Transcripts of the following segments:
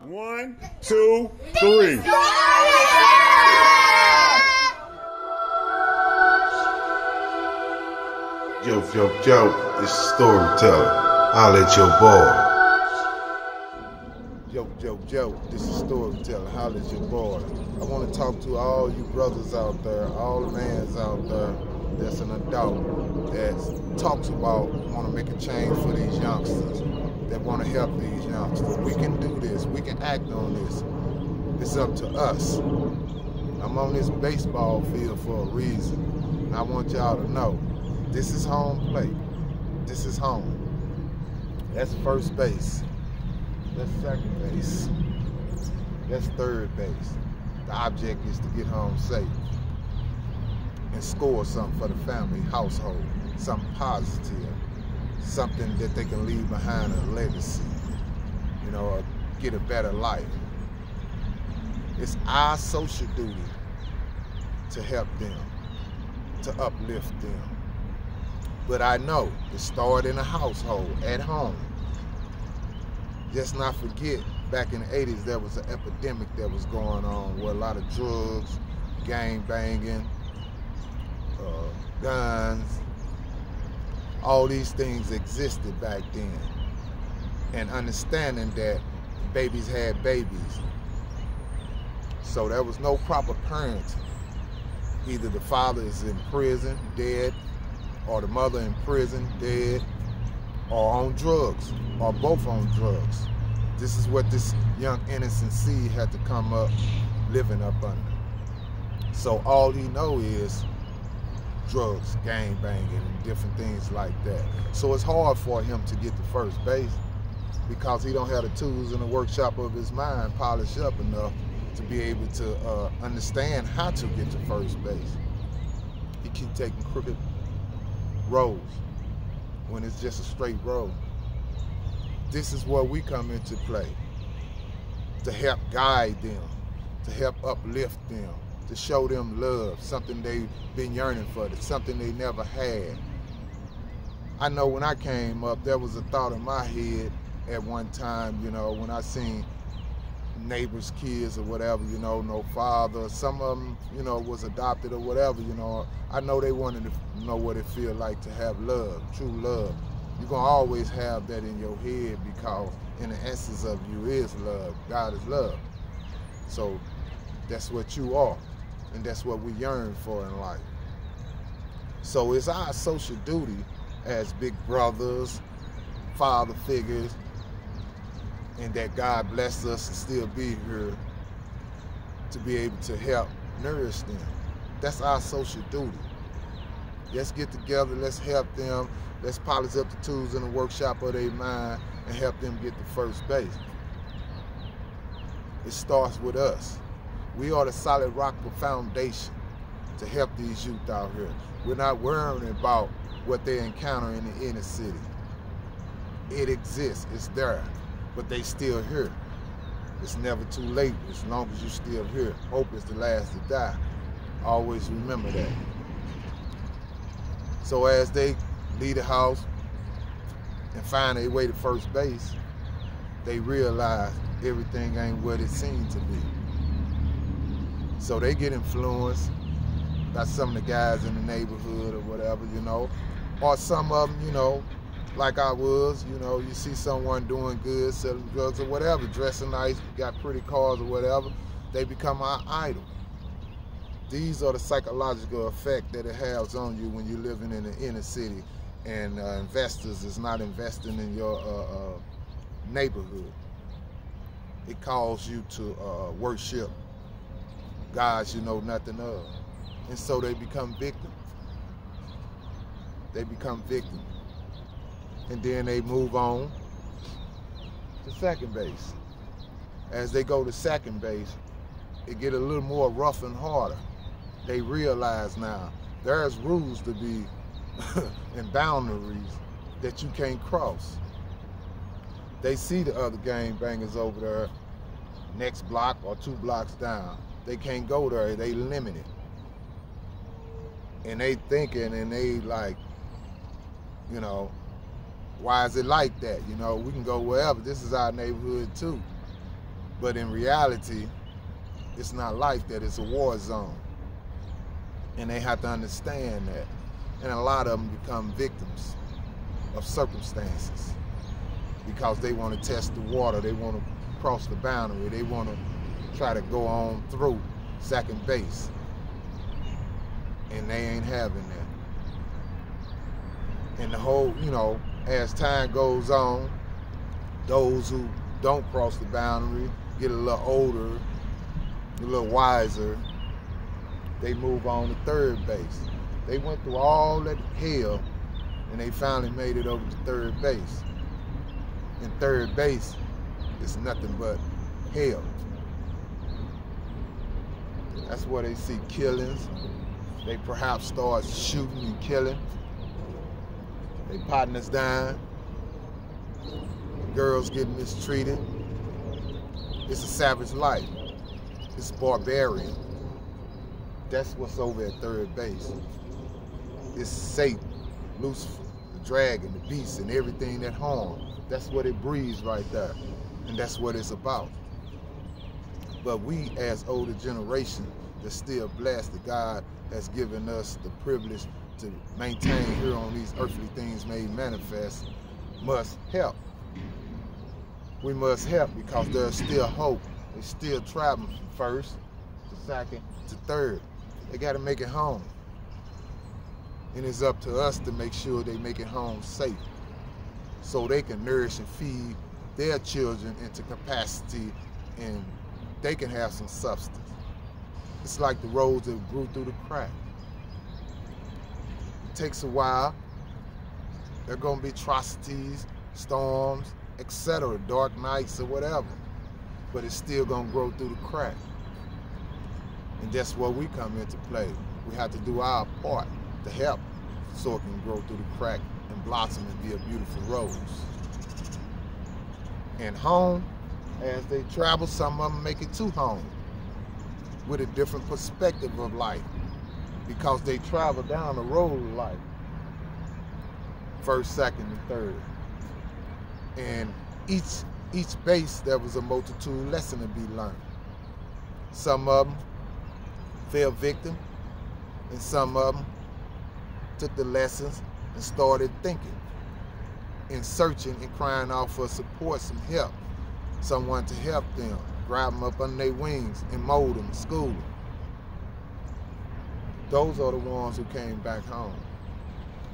1, 2, 3. Yo, this is Storyteller. Holla at your boy. Yo, this is Storyteller. Holla at your boy. I want to talk to all you brothers out there, all the mans out there that's an adult that talks about want to make a change for these youngsters, that want to help these youngsters. We can do this. We can act on this. It's up to us. I'm on this baseball field for a reason. And I want y'all to know, this is home plate. This is home. That's first base. That's second base. That's third base. The object is to get home safe and score something for the family, household, something positive, something that they can leave behind, a legacy, or get a better life. It's our social duty to help them, to uplift them. But I know it started in a household, at home. Let's not forget, back in the 80s, there was an epidemic that was going on where a lot of drugs, gang banging, guns, all these things existed back then. And understanding that babies had babies. So there was no proper parenting. Either the father is in prison, dead, or the mother in prison, dead, or on drugs, or both on drugs. This is what this young innocent seed had to come up living up under. So all he know is drugs, gang banging, and different things like that. So it's hard for him to get to first base because he don't have the tools in the workshop of his mind polished up enough to be able to understand how to get to first base. He keep taking crooked roads when it's just a straight road. This is where we come into play, to help guide them, to help uplift them, to show them love, something they've been yearning for, something they never had. I know when I came up, there was a thought in my head at one time, when I seen neighbors' kids or whatever, no father. Some of them, was adopted or whatever, I know they wanted to know what it feel like to have love, true love. You're gonna always have that in your head because in the essence of you is love. God is love. So that's what you are, and that's what we yearn for in life. So it's our social duty as big brothers, father figures, and that God blessed us to still be here to be able to help nourish them. That's our social duty. Let's get together, let's help them, let's polish up the tools in the workshop of their mind and help them get to first base. It starts with us. We are the solid rock of foundation to help these youth out here. We're not worrying about what they encounter in the inner city. It exists, it's there, but they still here. It's never too late as long as you're still here. Hope is the last to die. Always remember that. So as they leave the house and find their way to first base, they realize everything ain't what it seemed to be. So they get influenced by some of the guys in the neighborhood or whatever, or some of them, like I was, you see someone doing good, selling drugs or whatever, dressing nice, got pretty cars or whatever, they become our idol. These are the psychological effect that it has on you when you're living in the inner city and investors is not investing in your neighborhood. It calls you to worship gods you know nothing of. And so they become victims. They become victims. And then they move on to second base. As they go to second base, it get a little more rough and harder. They realize now there's rules to be and boundaries that you can't cross. They see the other gang bangers over there next block or 2 blocks down. They can't go there, they limited. And they thinking and they like, why is it like that? We can go wherever. This is our neighborhood too. But in reality, it's not like that. It's a war zone. And they have to understand that. And a lot of them become victims of circumstances because they want to test the water. They want to cross the boundary. They want to try to go on through second base. And they ain't having that. And the whole, as time goes on, those who don't cross the boundary get a little older, a little wiser, they move on to third base. They went through all that hell and they finally made it over to third base. And third base is nothing but hell. That's where they see killings. They perhaps start shooting and killing. They partners dying. Girls getting mistreated. It's a savage life. It's barbarian. That's what's over at third base. It's Satan, Lucifer, the dragon, the beast, and everything that harms. That's what it breathes right there. And that's what it's about. But we, as older generation, that's still blessed that God has given us the privilege to maintain here on these earthly things made manifest, must help. We must help because there's still hope. They're still traveling from first to second to third. They got to make it home. And it's up to us to make sure they make it home safe so they can nourish and feed their children into capacity and they can have some substance. It's like the rose that grew through the crack. It takes a while. There are going to be atrocities, storms, etc., dark nights or whatever. But it's still going to grow through the crack. And that's where we come into play. We have to do our part to help so it can grow through the crack and blossom and be a beautiful rose. And home, as they travel, some of them make it to home with a different perspective of life because they travel down the road of life. First, second, and third. And each base, there was a multitude lesson to be learned. Some of them fell victim, and some of them took the lessons and started thinking and searching and crying out for support, some help, someone to help them, grab them up under their wings and mold them, school them. Those are the ones who came back home.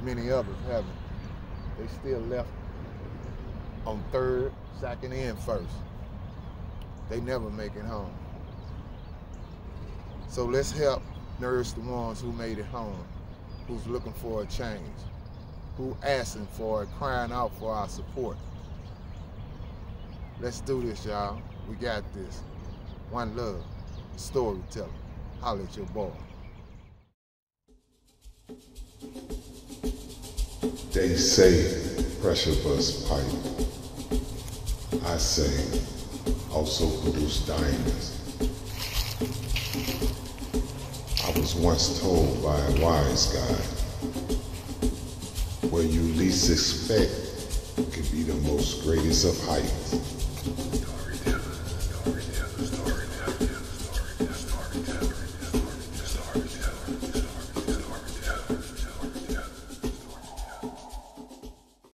Many others haven't. They still left on third, second, and first. They never make it home. So let's help nourish the ones who made it home, who's looking for a change, who asking for it, crying out for our support. Let's do this, y'all. We got this. One love, storyteller. Holla at your boy. They say pressure bust pipe. I say also produce diamonds. I was once told by a wise guy, where you least expect can be the most greatest of heights.